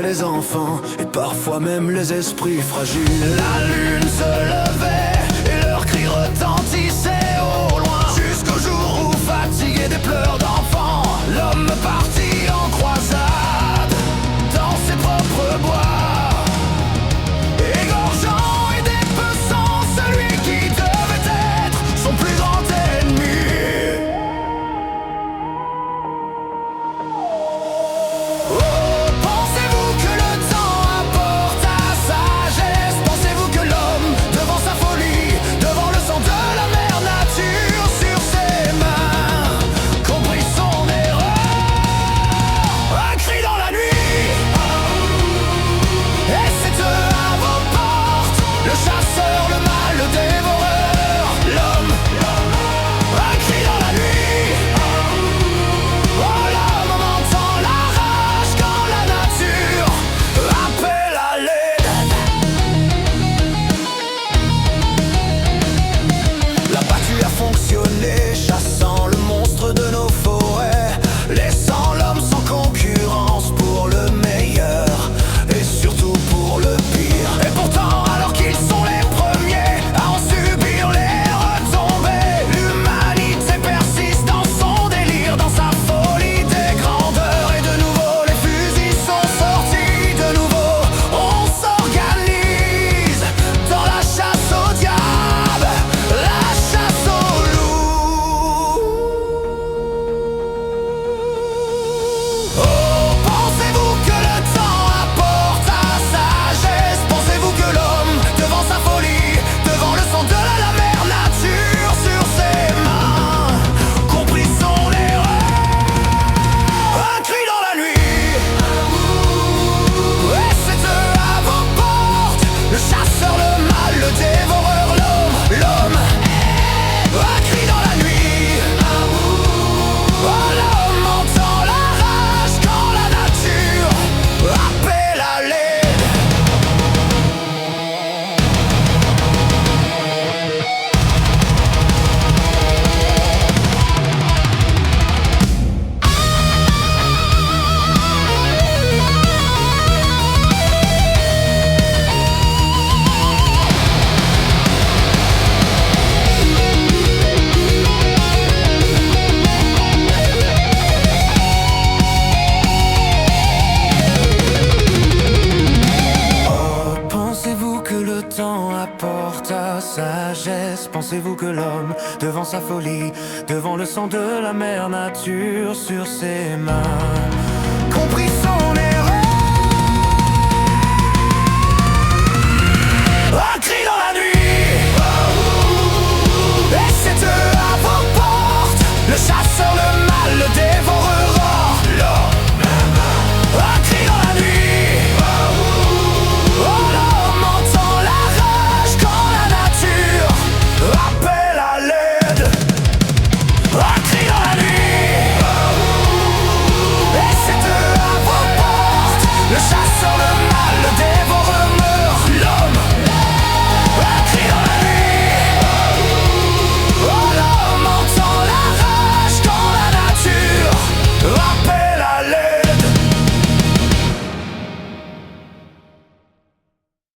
les enfants et parfois même les esprits fragiles. La lune se levait et leurs cris retentissaient au loin, jusqu'au jour où, fatigué des pleurs d'enfants, l'homme partit en croisade dans ses propres bois, égorgeant et dépeçant celui qui devait être son plus grand ennemi. Oh, pensez-vous que le temps apporte à sagesse? Pensez-vous que l'homme, devant sa folie, devant le sang de la mère nature sur ses mains, compris son erreur? Un cri dans la nuit, et c'est eux à vos portes, le chasseur, le mal, le dévoreur, l'homme. Un cri dans la nuit, oh, l'homme entend la rage quand la nature appelle à l'aide. La battue a fonctionné, chassant le monstre de nos forêts, laissant l'homme sans concurrence pour le meilleur et surtout pour le pire. Et pourtant, alors qu'ils sont les premiers à en subir les retombées, l'humanité persiste dans son délire, dans sa folie des grandeurs. Et de nouveau les fusils sont sortis, de nouveau on s'organise dans la chasse au diable, la chasse au loup. Oh, pensez-vous que le temps apporte à sagesse? Pensez-vous que l'homme, devant sa folie, devant le sang de la mère nature sur ses mains, compris son erreur? Un cri dans la nuit, et c'est eux à vos portes, le chasseur, le mal, le dévoreur, l'homme. Un cri dans la nuit, oh, l'homme entend la rage quand la nature appelle à l'aide. Oh, pensez-vous que le temps apporte à sagesse? Pensez-vous que l'homme, devant sa folie, devant le sang de la mère nature sur ses mains, compris son erreur?